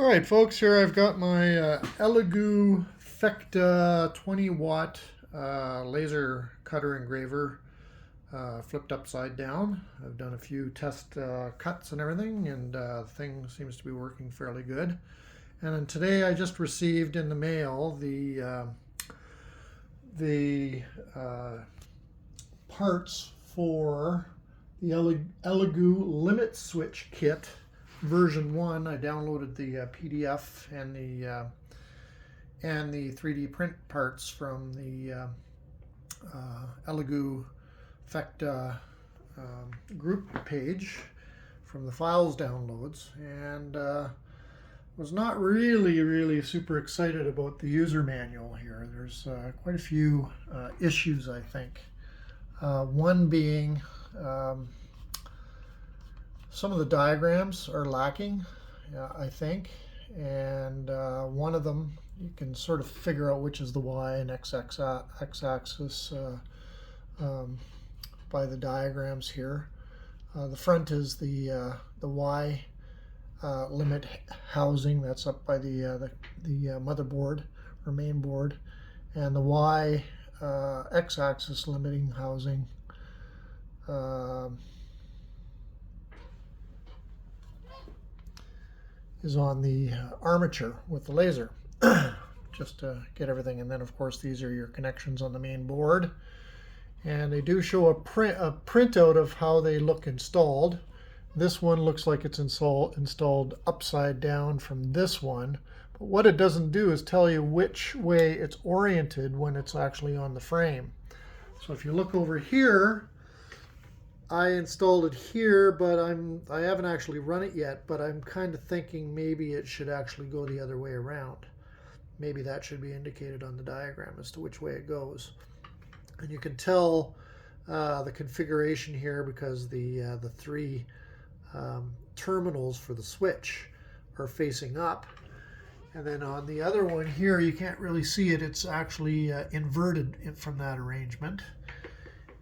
Alright folks, here I've got my Elegoo Phecda 20 watt laser cutter engraver flipped upside down. I've done a few test cuts and everything, and the thing seems to be working fairly good. And then today I just received in the mail the parts for the Elegoo limit switch kit version 1. I downloaded the PDF and the 3D print parts from the Elegoo Phecda group page from the files downloads, and was not really super excited about the user manual here. There's quite a few issues, I think. One being some of the diagrams are lacking, I think, and one of them you can sort of figure out which is the Y and x-axis by the diagrams here. The front is the Y limit housing that's up by the motherboard or main board, and the Y x-axis limiting housing is on the armature with the laser, just to get everything. And then of course these are your connections on the main board, and they do show a printout of how they look installed. This one looks like it's installed upside down from this one, but what it doesn't do is tell you which way it's oriented when it's actually on the frame. So if you look over here, I installed it here, but I haven't actually run it yet, but I'm kind of thinking maybe it should actually go the other way around. Maybe that should be indicated on the diagram as to which way it goes. And you can tell the configuration here because the three terminals for the switch are facing up. And then on the other one here, you can't really see it. It's actually inverted from that arrangement.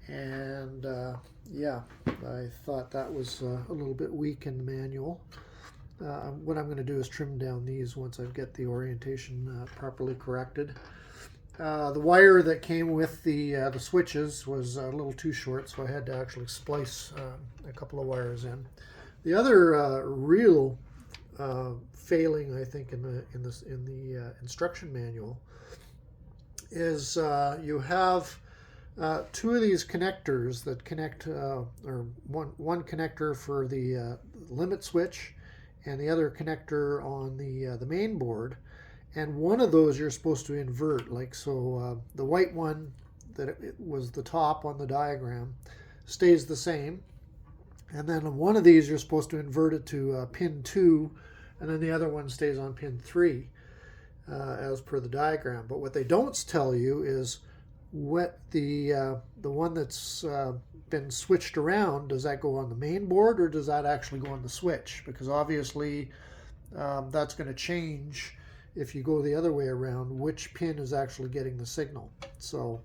And yeah, I thought that was a little bit weak in the manual. What I'm going to do is trim down these once I get the orientation properly corrected. The wire that came with the switches was a little too short, so I had to actually splice a couple of wires in. The other real failing, I think, in the instruction manual is you have two of these connectors that connect, or one connector for the limit switch and the other connector on the main board, and one of those you're supposed to invert, like so. The white one that it was the top on the diagram stays the same, and then on one of these you're supposed to invert it to pin 2, and then the other one stays on pin 3 as per the diagram. But what they don't tell you is what the one that's been switched around, does that go on the main board or does that actually go on the switch? Because obviously that's going to change if you go the other way around, which pin is actually getting the signal. So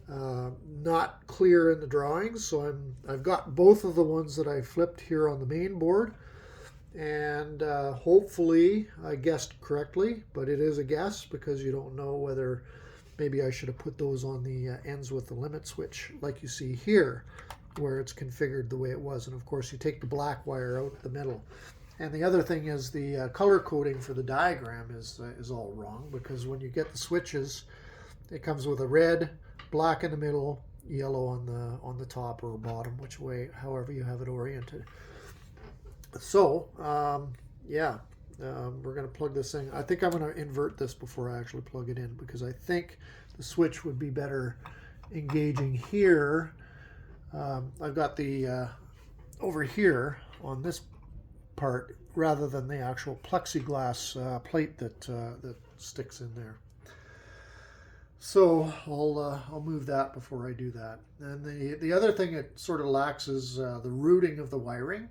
not clear in the drawings. So I've got both of the ones that I flipped here on the main board, and hopefully I guessed correctly, but it is a guess because you don't know whether. Maybe I should have put those on the ends with the limit switch, like you see here, where it's configured the way it was. And of course, you take the black wire out the middle. And the other thing is the color coding for the diagram is all wrong, because when you get the switches, it comes with a red, black in the middle, yellow on the top or bottom, which way, however you have it oriented. So yeah. We're going to plug this thing. I think I'm going to invert this before I actually plug it in, because I think the switch would be better engaging here. I've got the over here on this part rather than the actual plexiglass plate that sticks in there. So I'll move that before I do that. And the other thing it sort of lacks is the routing of the wiring.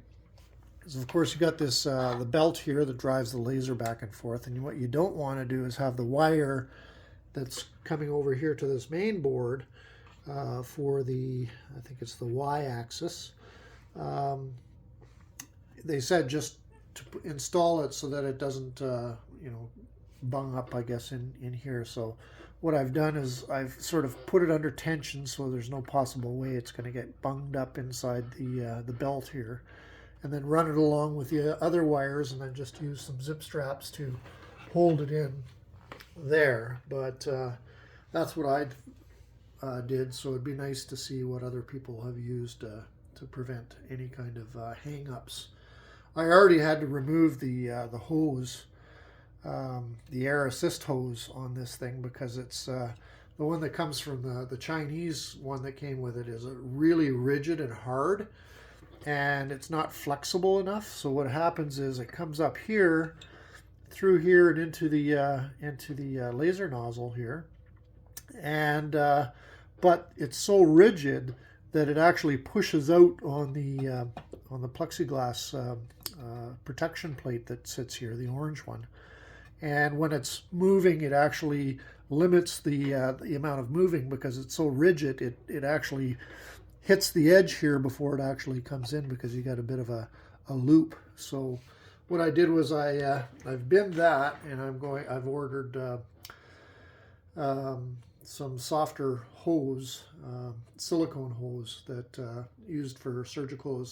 So of course you got this the belt here that drives the laser back and forth, and what you don't want to do is have the wire that's coming over here to this main board for the, I think it's the Y-axis. They said just install it so that it doesn't, you know, bung up, I guess, in here. So what I've done is I've sort of put it under tension so there's no possible way it's going to get bunged up inside the belt here, and then run it along with the other wires, and then just use some zip straps to hold it in there. But that's what I did, so it'd be nice to see what other people have used to prevent any kind of hang-ups. I already had to remove the hose, the air assist hose on this thing, because it's the one that comes from the Chinese one that came with it is really rigid and hard, and it's not flexible enough. So what happens is it comes up here, through here, and into the laser nozzle here, and but it's so rigid that it actually pushes out on the plexiglass protection plate that sits here, the orange one. And when it's moving, it actually limits the amount of moving, because it's so rigid. It actually hits the edge here before it actually comes in, because you got a bit of a loop. So what I did was I've binned that, and I've ordered some softer hose, silicone hose that used for surgical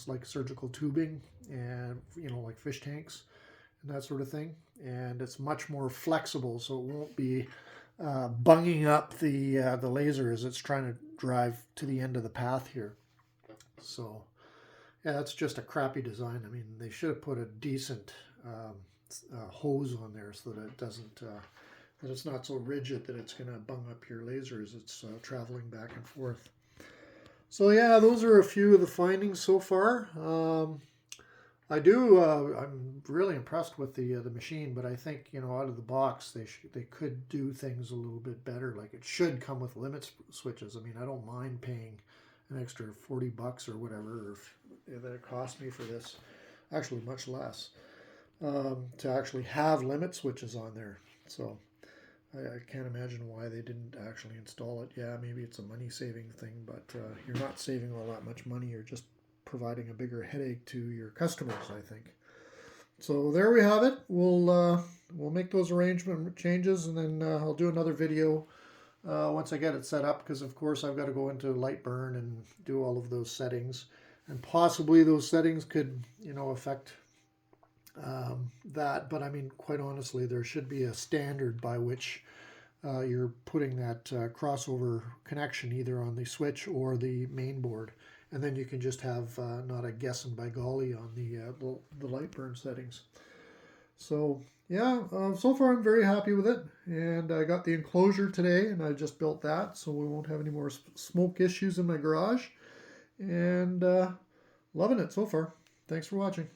tubing, and like fish tanks and that sort of thing. And it's much more flexible, so it won't be bunging up the laser as it's trying to drive to the end of the path here. So yeah, that's just a crappy design. I mean, they should have put a decent hose on there so that it doesn't that it's not so rigid that it's going to bung up your laser as it's traveling back and forth. So yeah, those are a few of the findings so far. I'm really impressed with the machine, but I think, out of the box they could do things a little bit better. Like, it should come with limit switches. I mean, I don't mind paying an extra $40 or whatever that it cost me for this. Actually, much less, to actually have limit switches on there. So I can't imagine why they didn't actually install it. Yeah, maybe it's a money-saving thing, but you're not saving all that much money. You're just providing a bigger headache to your customers, I think. So there we have it. We'll make those arrangement changes, and then I'll do another video once I get it set up, because of course I've got to go into Lightburn and do all of those settings, and possibly those settings could affect that. But I mean, quite honestly, there should be a standard by which you're putting that crossover connection either on the switch or the main board, and then you can just have not a guessing by golly on the Lightburn settings. So yeah, so far I'm very happy with it, and I got the enclosure today, and I just built that, so we won't have any more smoke issues in my garage, and loving it so far. Thanks for watching.